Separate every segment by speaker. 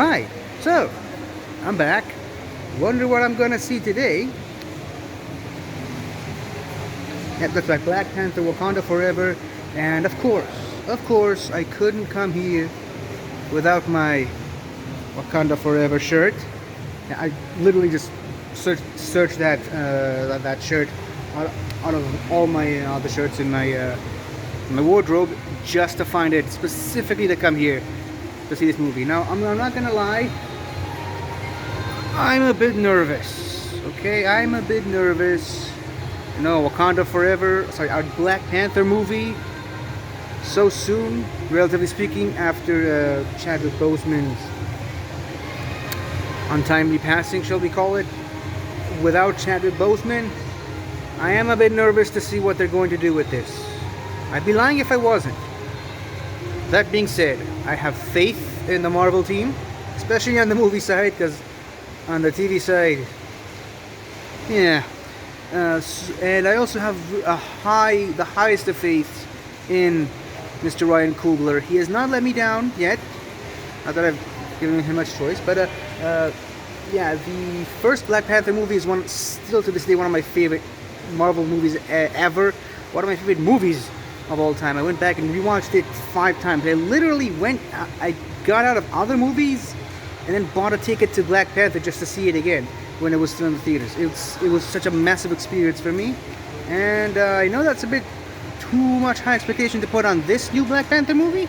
Speaker 1: Hi, so I'm back. Wonder what I'm gonna see today. It looks like Black Panther, Wakanda Forever, and of course, I couldn't come here without my Wakanda Forever shirt. I literally just searched that shirt out of all my other shirts in my wardrobe just to find it specifically to come here to see this movie. Now, I'm not gonna lie, I'm a bit nervous. Okay, I'm a bit nervous. You know, Wakanda Forever, sorry, our Black Panther movie, so soon, relatively speaking, after Chadwick Boseman's untimely passing, shall we call it. Without Chadwick Boseman, I am a bit nervous to see what they're going to do with this. I'd be lying if I wasn't. That being said, I have faith in the Marvel team, especially on the movie side, because on the TV side, yeah. And I also have the highest of faith in Mr. Ryan Coogler. He has not let me down yet. Not that I've given him much choice, but yeah, the first Black Panther movie is still to this day one of my favorite Marvel movies ever. One of my favorite movies of all time. I went back and rewatched it 5 times. I got out of other movies and then bought a ticket to Black Panther just to see it again when it was still in the theaters. It was such a massive experience for me, and I know that's a bit too much high expectation to put on this new Black Panther movie,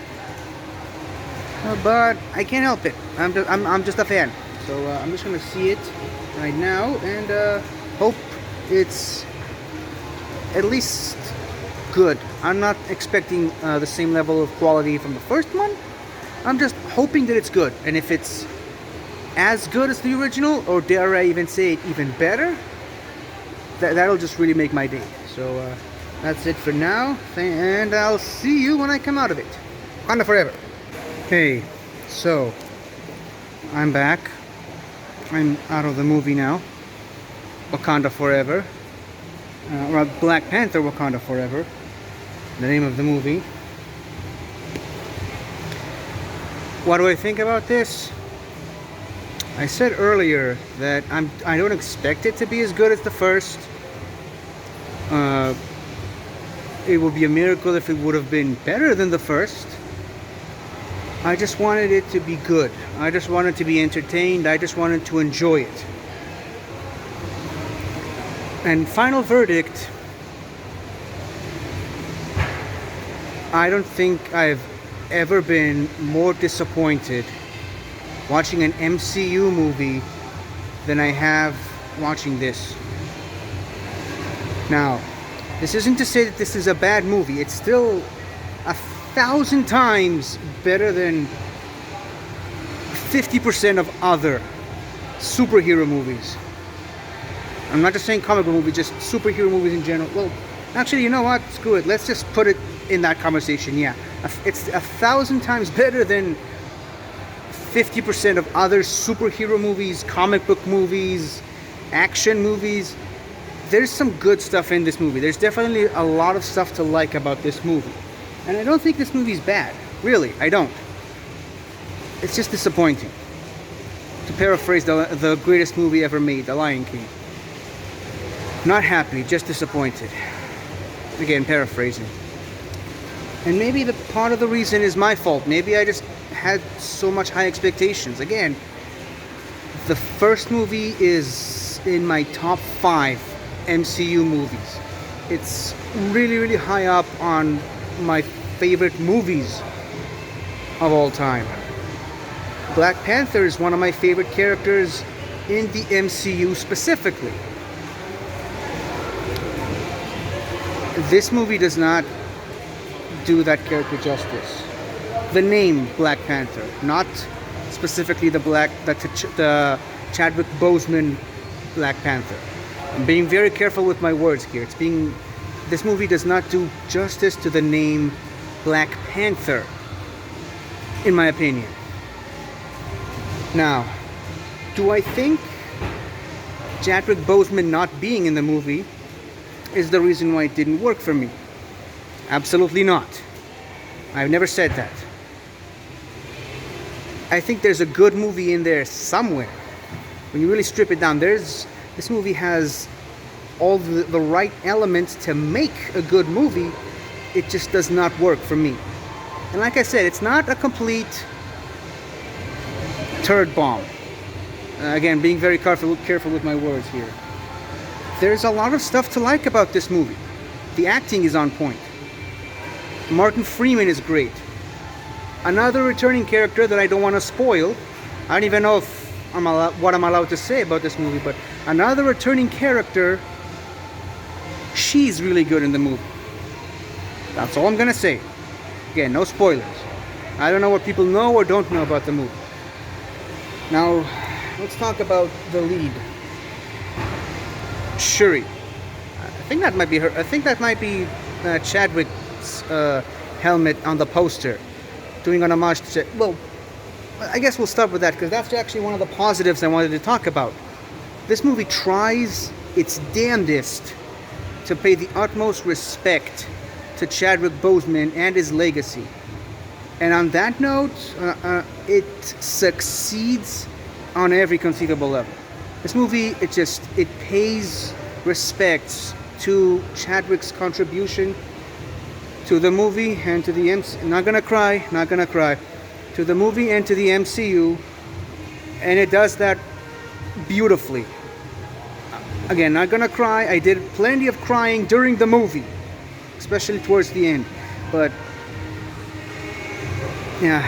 Speaker 1: but I can't help it. I'm just a fan, so I'm just gonna see it right now and hope it's at least good. I'm not expecting the same level of quality from the first one. I'm just hoping that it's good, and if it's as good as the original, or dare I even say it even better, that'll just really make my day. So that's it for now, and I'll see you when I come out of it. Wakanda Forever. Hey, so I'm back. I'm out of the movie now. Wakanda Forever. Or Black Panther Wakanda Forever, the name of the movie. What do I think about this? I said earlier that I don't expect it to be as good as the first. It would be a miracle if it would have been better than the first. I just wanted it to be good. I just wanted to be entertained. I just wanted to enjoy it. And final verdict, I don't think I've ever been more disappointed watching an MCU movie than I have watching this. Now, this isn't to say that this is a bad movie. It's still 1,000 times better than 50% of other superhero movies. I'm not just saying comic book movies, just superhero movies in general. Well, actually, you know what? Screw it. Let's just put it in that conversation. Yeah, it's 1,000 times better than 50% of other superhero movies, comic book movies, action movies. There's some good stuff in this movie. There's definitely a lot of stuff to like about this movie. And I don't think this movie's bad. Really, I don't. It's just disappointing. To paraphrase the greatest movie ever made, The Lion King. Not happy, just disappointed. Again, paraphrasing. And maybe the part of the reason is my fault. Maybe I just had so much high expectations. Again, the first movie is in my top 5 MCU movies. It's really, really high up on my favorite movies of all time. Black Panther is one of my favorite characters in the MCU specifically. This movie does not do that character justice. The name Black Panther, not specifically the Chadwick Boseman Black Panther. I'm being very careful with my words here. This movie does not do justice to the name Black Panther, in my opinion. Now, do I think Chadwick Boseman not being in the movie is the reason why it didn't work for me? Absolutely not. I've never said that. I think there's a good movie in there somewhere. When you really strip it down, this movie has all the right elements to make a good movie. It just does not work for me. And like I said, it's not a complete turd bomb. Again, being very careful with my words here. There's a lot of stuff to like about this movie. The acting is on point. Martin Freeman is great. Another returning character that I don't want to spoil. I don't even know if what I'm allowed to say about this movie, but another returning character. She's really good in the movie. That's all I'm gonna say. Again, no spoilers. I don't know what people know or don't know about the movie. Now, let's talk about the lead, Shuri. I think that might be her. I think that might be Chadwick's helmet on the poster, doing an homage to. Well, I guess we'll start with that because that's actually one of the positives I wanted to talk about. This movie tries its damnedest to pay the utmost respect to Chadwick Boseman and his legacy. And on that note, it succeeds on every conceivable level. This movie, it pays respects to Chadwick's contribution to the movie and to the MCU. Not gonna cry. To the movie and to the MCU, and it does that beautifully. Again, not gonna cry. I did plenty of crying during the movie, especially towards the end. But yeah,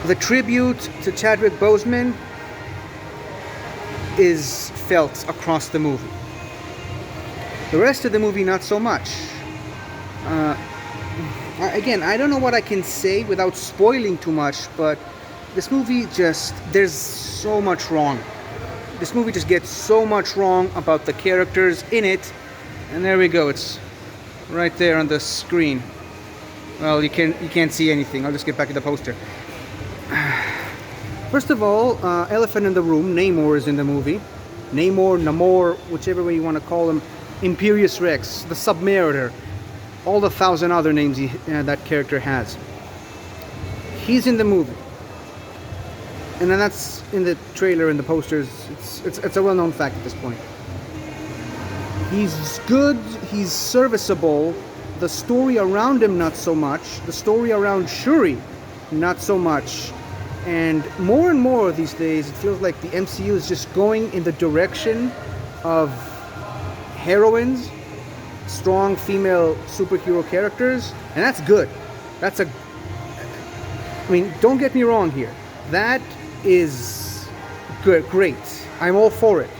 Speaker 1: the tribute to Chadwick Boseman is felt across the movie. The rest of the movie, not so much. Again, I don't know what I can say without spoiling too much, but this movie there's so much wrong. This movie just gets so much wrong about the characters in it. And there we go, it's right there on the screen. Well, you can't see anything. I'll just get back to the poster. First of all, elephant in the room, Namor is in the movie. Namor, whichever way you want to call him. Imperious Rex, the Submariner. All the 1,000 other names that character has. He's in the movie. And then that's in the trailer and the posters. It's a well-known fact at this point. He's good, he's serviceable. The story around him, not so much. The story around Shuri, not so much. And more these days, it feels like the MCU is just going in the direction of heroines, strong female superhero characters, and that's good. I mean, don't get me wrong here. That is good, great. I'm all for it.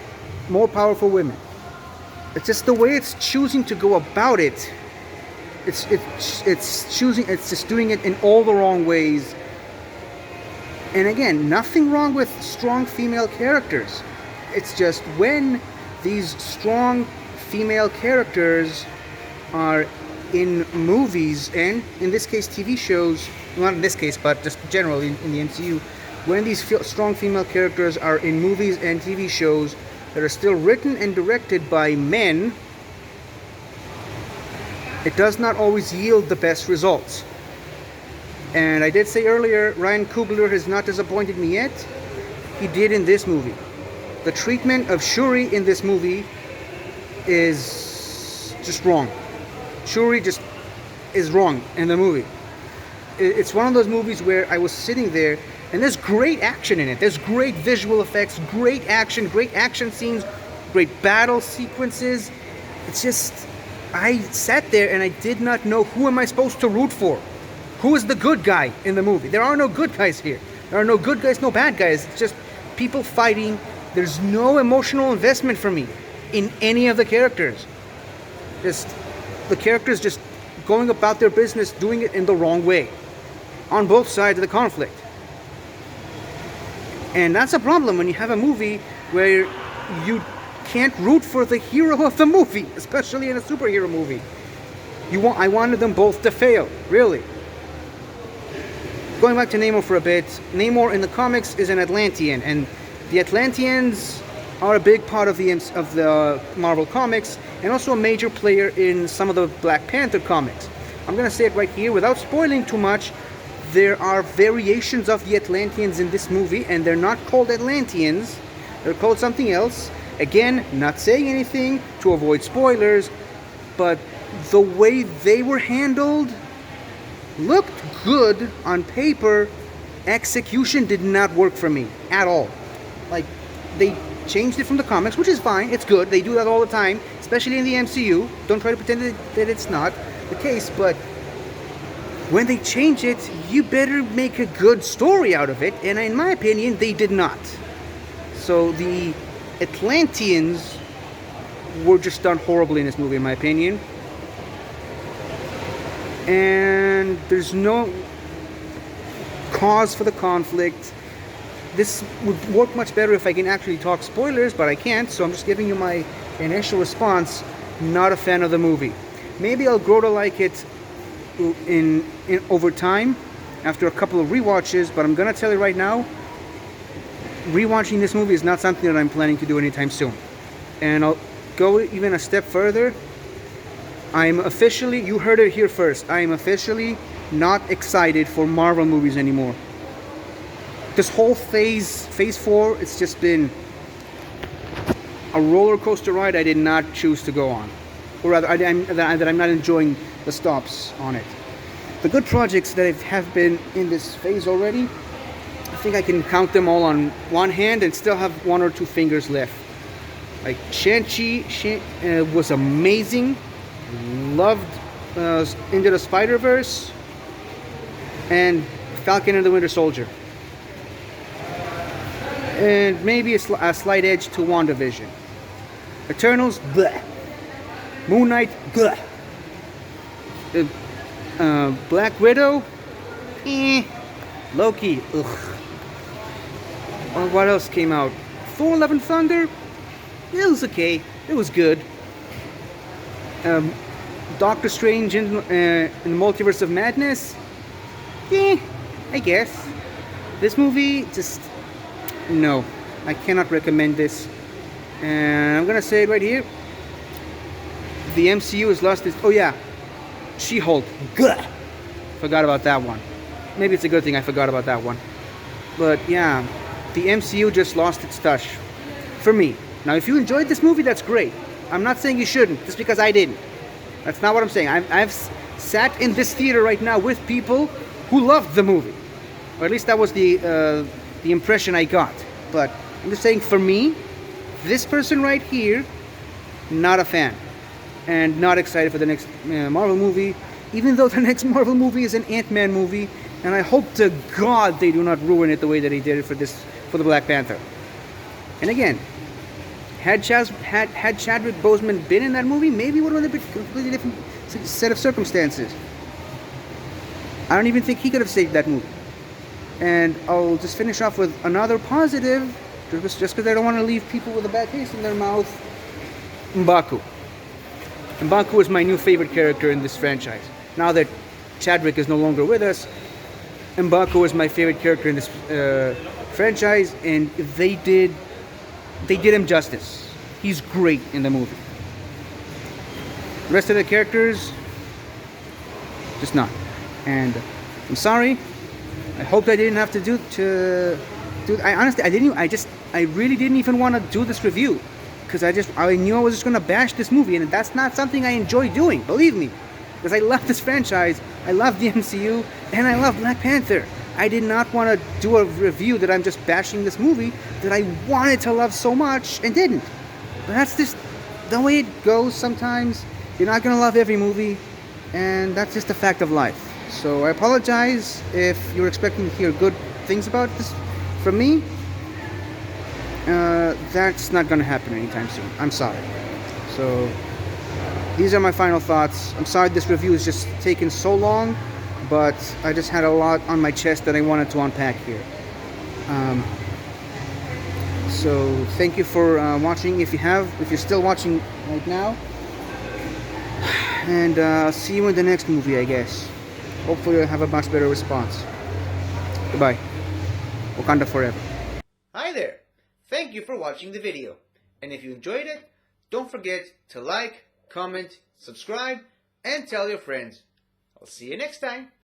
Speaker 1: More powerful women. It's just the way it's choosing to go about it. It's just doing it in all the wrong ways. And again, nothing wrong with strong female characters. It's just when these strong female characters are in movies and in this case TV shows, not in this case but just generally in the MCU, when these strong female characters are in movies and TV shows that are still written and directed by men, it does not always yield the best results. And I did say earlier, Ryan Coogler has not disappointed me yet. He did in this movie. The treatment of Shuri in this movie is just wrong. Shuri just is wrong in the movie. It's one of those movies where I was sitting there and there's great action in it. There's great visual effects, great action scenes, great battle sequences. It's just, I sat there and I did not know who am I supposed to root for. Who is the good guy in the movie? There are no good guys here. There are no good guys, no bad guys. It's just people fighting. There's no emotional investment for me in any of the characters. Just the characters just going about their business, doing it in the wrong way on both sides of the conflict. And that's a problem when you have a movie where you can't root for the hero of the movie, especially in a superhero movie. I wanted them both to fail, really. Going back to Namor for a bit, Namor in the comics is an Atlantean, and the Atlanteans are a big part of the Marvel comics, and also a major player in some of the Black Panther comics. I'm gonna say it right here without spoiling too much. there are variations of the Atlanteans in this movie, and they're not called Atlanteans. They're called something else. Again, not saying anything to avoid spoilers, but the way they were handled looked good on paper. Execution did not work for me at all. Like, they changed it from the comics, which is fine. It's good. They do that all the time, especially in the MCU. Don't try to pretend that it's not the case, but when they change it, you better make a good story out of it, and in my opinion, they did not. So the Atlanteans were just done horribly in this movie, in my opinion. And there's no cause for the conflict. This would work much better if I can actually talk spoilers, but I can't, so I'm just giving you my initial response. Not a fan of the movie. Maybe I'll grow to like it in over time after a couple of rewatches, but I'm gonna tell you right now, rewatching this movie is not something that I'm planning to do anytime soon. And I'll go even a step further. I'm officially, you heard it here first, I am officially not excited for Marvel movies anymore. This whole phase 4, it's just been a roller coaster ride I did not choose to go on. Or rather, that I'm not enjoying the stops on it. The good projects that have been in this phase already, I think I can count them all on one hand and still have 1 or 2 fingers left. Like Shang-Chi was amazing. Loved Into the Spider-Verse and Falcon and the Winter Soldier. And maybe a slight edge to WandaVision. Eternals, bleh. Moon Knight, bleh. Black Widow, Loki, ugh. What else came out? Thor: Love and Thunder, it was okay. It was good. Doctor Strange in the Multiverse of Madness, I guess. This movie, just no. I cannot recommend this. And I'm gonna say it right here. The MCU has lost its... Oh yeah, She-Hulk. Gah! Forgot about that one. Maybe it's a good thing I forgot about that one. But yeah, the MCU just lost its touch. For me. Now if you enjoyed this movie, that's great. I'm not saying you shouldn't, just because I didn't. That's not what I'm saying. I've sat in this theater right now with people who loved the movie. Or at least that was the impression I got. But I'm just saying, for me, this person right here, not a fan. And not excited for the next Marvel movie, even though the next Marvel movie is an Ant-Man movie, and I hope to God they do not ruin it the way that they did it for the Black Panther. And again, had Chadwick Boseman been in that movie, maybe it would have been a completely different set of circumstances. I don't even think he could have saved that movie. And I'll just finish off with another positive, just because I don't want to leave people with a bad taste in their mouth. M'Baku. M'Baku is my new favorite character in this franchise. Now that Chadwick is no longer with us, M'Baku is my favorite character in this franchise, and they did him justice. He's great in the movie. The rest of the characters, just not. And I'm sorry. I hope I didn't have to do. I honestly, I really didn't even want to do this review. Because I knew I was just going to bash this movie, and that's not something I enjoy doing, believe me. Because I love this franchise, I love the MCU, and I love Black Panther. I did not want to do a review that I'm just bashing this movie that I wanted to love so much and didn't. But that's just the way it goes sometimes. You're not going to love every movie, and that's just a fact of life. So I apologize if you're expecting to hear good things about this from me. That's not going to happen anytime soon. I'm sorry. So, these are my final thoughts. I'm sorry this review has just taken so long, but I just had a lot on my chest that I wanted to unpack here. So, thank you for watching. If you're still watching right now. And I'll see you in the next movie, I guess. Hopefully I'll have a much better response. Goodbye. Wakanda forever.
Speaker 2: Hi there. Thank you for watching the video. And if you enjoyed it, don't forget to like, comment, subscribe, and tell your friends. I'll see you next time.